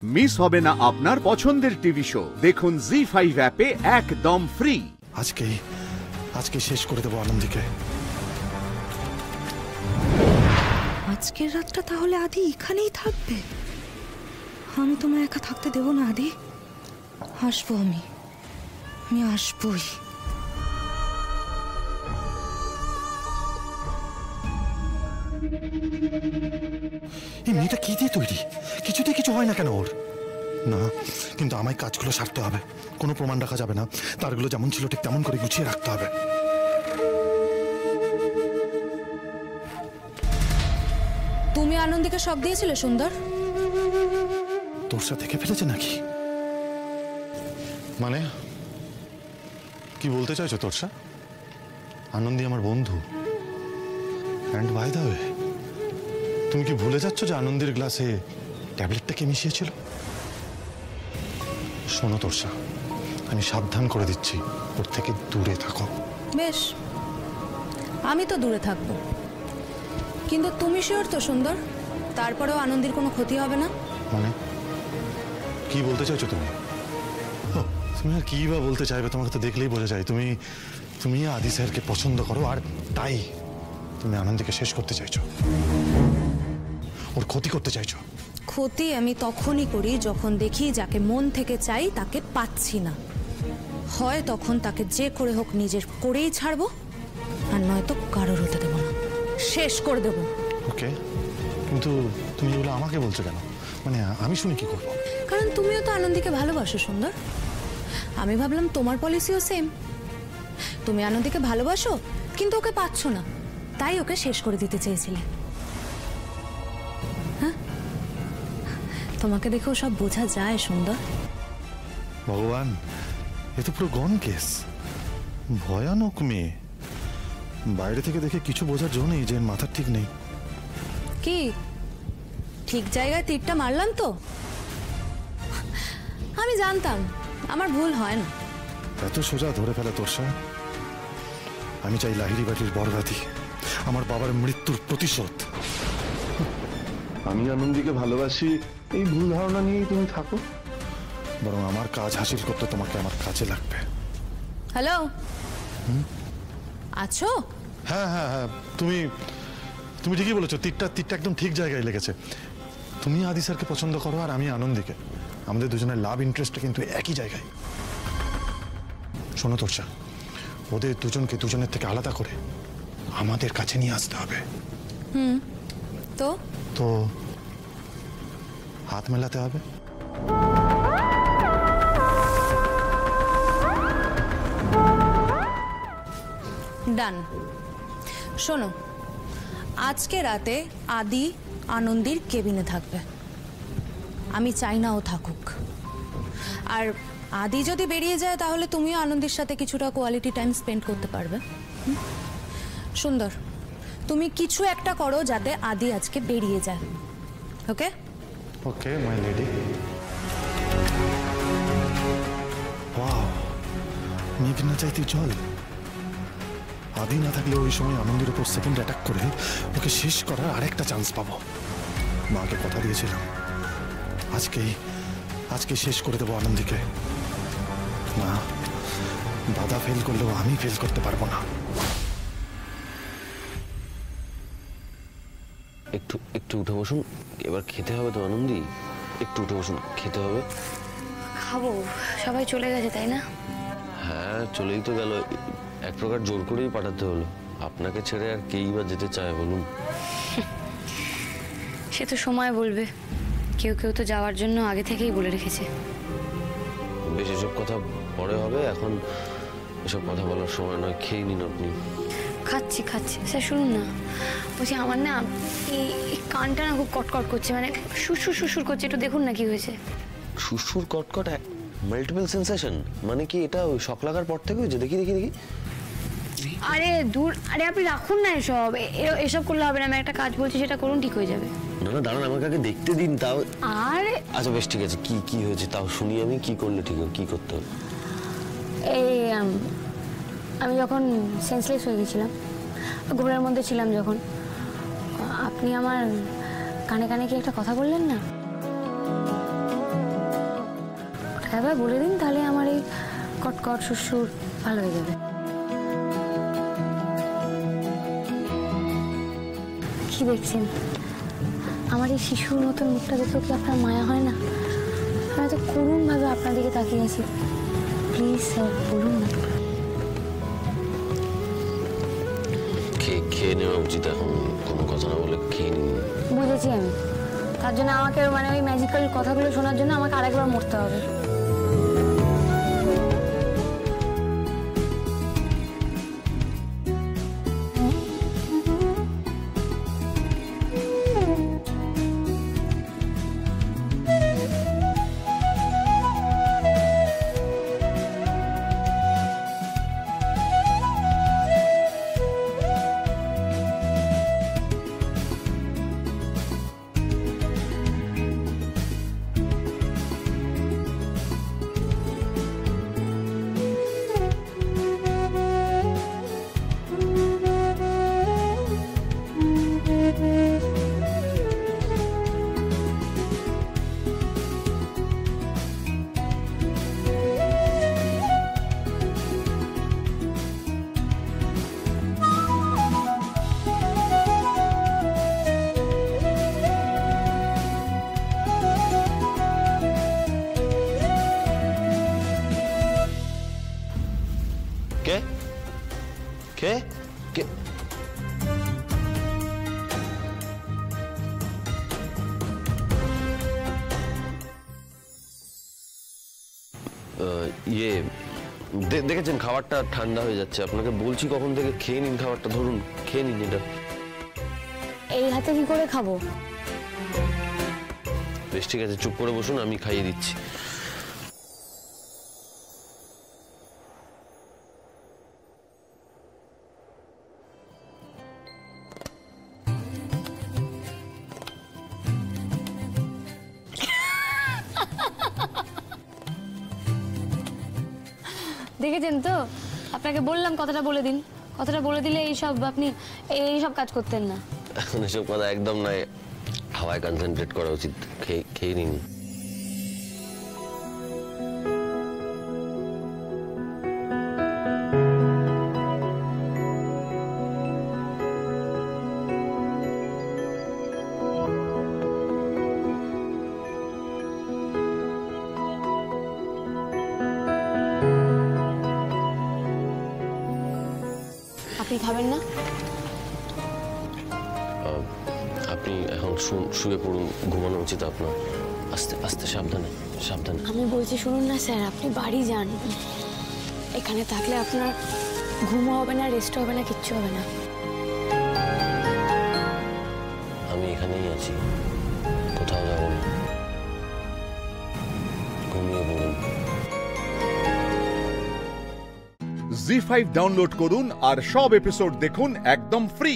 Miss হবে না আপনার পছন্দের টিভি শো। দেখুন জি5 অ্যাপে একদম ফ্রি। আজকে শেষ করে দেবো আনন্দীকে। আজকের রাতটা তাহলে আদি এখানেই থাকবে। আমি তোমায় একা থাকতে দেব না আদি। আসবো আমি আসবই। এই মেয়েটা কি দিয়ে তৈরি? কিছুতে কিছু হয় না কেন ওর? না, কিন্তু আমায় কাজগুলো সারতে হবে। কোনো প্রমাণ রাখা যাবে না। তারগুলো যেমন ছিল ঠিক তেমন করে গুছিয়ে রাখতে হবে। তুমি আনন্দীকে সব দিয়েছিলে সুন্দর? তোর সাথে দেখে ফেলেছে নাকি? মানে কি বলতে চাইছো তোরসা? আনন্দী আমার বন্ধু। অ্যান্ড বাই দ্য ওয়ে, তুমি কি ভুলে যাচ্ছ যে আনন্দের গ্লাসে ট্যাবলেটটা কে মিশিয়েছিল? শোনো তোরসা, আমি সাবধান করে দিচ্ছি, ওর থেকে দূরে থাকো। বেশ, আমি তো দূরে থাকবো, কিন্তু তুমি শিওর তো সুন্দর? তারপরেও আনন্দীর কোনো ক্ষতি হবে না? মানে কি বলতে চাইছো তুমি? তুমি আর কি বা বলতে চাইবে? তোমাকে তো দেখলেই বোঝা যায় তুমি আদি স্যারকে পছন্দ করো, আর তাই তুমি আনন্দকে শেষ করতে চাইছো, ওর ক্ষতি করতে চাইছো। ক্ষতি আমি তখনই করি যখন দেখি যাকে মন থেকে চাই তাকে পাচ্ছি না। হয় তখন তাকে যে করে হোক নিজের করেই ছাড়বো, আর নয়তো কারোর হতে দেবো না, শেষ করে দেবো। ওকে, কিন্তু তুমি এগুলো আমাকে বলছো কেন? মানে আমি শুনে কি করবো? কারণ তুমিও তো আনন্দীকে ভালোবাসো সুন্দর। আমি ভাবলাম তোমার পলিসিও সেম। তুমি আনন্দীকে ভালোবাসো কিন্তু ওকে পাচ্ছ না, তাই ওকে শেষ করে দিতে চেয়েছিলে। হ্যাঁ, তোমাকে দেখেও সব বোঝা যায় সুন্দর। ভগবান, এ তো পুরো গন কেস। ভয়ানক মেয়ে। বাইরে থেকে দেখে কিছু বোঝার জন্য নেই যে মাথা ঠিক নেই। কি ঠিক জায়গায় তীরটা মারলাম তো? আমি জানতাম আমার ভুল হয় না। এত সোজা ধরে ফেলা তোরসা? আমি চাই লাহিড়ী বাটির বরবাদী, আমার বাবার মৃত্যুর প্রতিশোধ। আমি আনন্দীকে ভালোবাসি এই ভুল ধারণা নিয়েই তুমি থাকো। বরং আমার কাজ হাসিল করতে তোমাকে আমার কাজে লাগবে। হ্যালো, আছো? হ্যাঁ হ্যাঁ হ্যাঁ, তুমি ঠিকই বলেছো। তীরটা একদম ঠিক জায়গায় লেগেছে। তুমি আদি স্যারকে পছন্দ করো আর আমি আনন্দীকে। আমাদের দুজনের লাভ ইন্টারেস্টটা কিন্তু একই জায়গায়। শোনো তোরসা, ওদের দুজনকে দুজনের থেকে আলাদা করে আমাদের কাছে নিয়ে আসতে হবে। তো তো হাত মেলাতে হবে। ডান। শোনো, আজকে রাতে আদি আনন্দীর কেবিনে থাকবে। আমি চাই না ও থাকুক। আর আদি যদি বেরিয়ে যায় তাহলে তুমিও আনন্দীর সাথে কিছুটা কোয়ালিটি টাইম স্পেন্ড করতে পারবে। সুন্দর, তুমি কিছু একটা করো যাতে আদি আজকে বেরিয়ে যায়। ওকে ওকে মাই লেডি। ওয়াও, মেঘ না চাইতে জল। আদি না থাকলে ওই সময় আনন্দের উপর সেকেন্ড অ্যাটাক করে ওকে শেষ করার আরেকটা চান্স পাবো। মাকে কথা দিয়েছিলাম, আজকে শেষ করে দেবো আনন্দীকে। না, দাদা ফেল করলেও আমি ফেল করতে পারবো না। একটু উঠে বসুন, এবার খেতে হবে তো আনন্দী। একটু উঠে বসুন, খেতে হবে। খাবো, সবাই চলে গেছে তাই না? হ্যাঁ, চলেই তো গেল। এক প্রকার জোর করেই পাঠাতে হলো। আপনাকে ছেড়ে আর কেই বা যেতে চায় বলুন? সে তো সময় বলবে। কেউ কেউ তো যাওয়ার জন্য আগে থেকেই বলে রেখেছে। বেশ, এসব কথা পরে হবে, এখন এসব কথা বলার সময় নয়। খেয়ে নিন আপনি। খাচ্ছি। স্যার শুনুন না, বলছি আমার না এই কানটা না খুব কটকট করছে, মানে সুর করছে। একটু দেখুন না কি হয়েছে। সুর কটকট মাল্টিপল সেন্সেশন মানে কি? এটা ওই শক লাগার পর থেকে হয়েছে? দেখি। আরে দূর, আরে আপনি রাখুন না এসব করলে হবে না। আমি একটা কাজ বলছি, সেটা করুন, ঠিক হয়ে যাবে। না দাঁড়ান, আমাকে আগে দেখতে দিন তাও। আরে আচ্ছা বেশ, ঠিক আছে। কি হয়েছে তাও শুনি আমি। কি করলে ঠিক হবে? কি করতে হবে? এই আমি যখন সেন্সলেস হয়ে গেছিলাম, ঘোরের মধ্যে ছিলাম যখন, আপনি আমার কানে কানে কি একটা কথা বললেন না? একবার বলে দিন, তাহলে আমার এই কটকট সুরসুর ভালো হয়ে যাবে। কি দেখছেন? আমার এই শিশুর মতন মুখটা দেখেও কি আপনার মায়া হয় না? আমি তো করুণভাবে আপনার দিকে তাকিয়ে আছি। প্লিজ স্যার, বলুন না। খেয়ে নেওয়া উচিত, এখন কোনো কথা না বলে খেয়ে নিন। বুঝেছি আমি, তার জন্য আমাকে মানে ওই ম্যাজিক্যাল কথাগুলো শোনার জন্য আমাকে আরেকবার মরতে হবে। কে কে কে দেখেছেন খাবারটা ঠান্ডা হয়ে যাচ্ছে, আপনাকে বলছি কখন থেকে খেয়ে নিন খাবারটা, ধরুন খেয়ে নিন এটা। এই হাতে কি করে খাবো? বেশ ঠিক আছে, চুপ করে বসুন, আমি খাইয়ে দিচ্ছি। দেখেছেন তো, আপনাকে বললাম কথাটা বলে দিন। কথাটা বলে দিলে আপনি এইসব কাজ করতেন না। এসব কথা একদম নয়, হাওয়ায় কনসেন্ট্রেট করা উচিত। খেয়ে নিন। আপনি খাবেন না? আপনি এখন শুয়ে পড়ুন, ঘুমানো উচিত আপনার। আস্তে আস্তে, সাবধানে সাবধানে। আমি বলছি শুনুন না স্যার, আপনি বাড়ি যান। এখানে থাকলে আপনার ঘুমও হবে না, রেস্টও হবে না, কিচ্ছু হবে না। আমি এখানেই আছি, কোথাও যাব না। ঘুমিয়ে পড়ুন। জি5 ডাউনলোড করুন আর সব এপিসোড দেখুন একদম ফ্রি।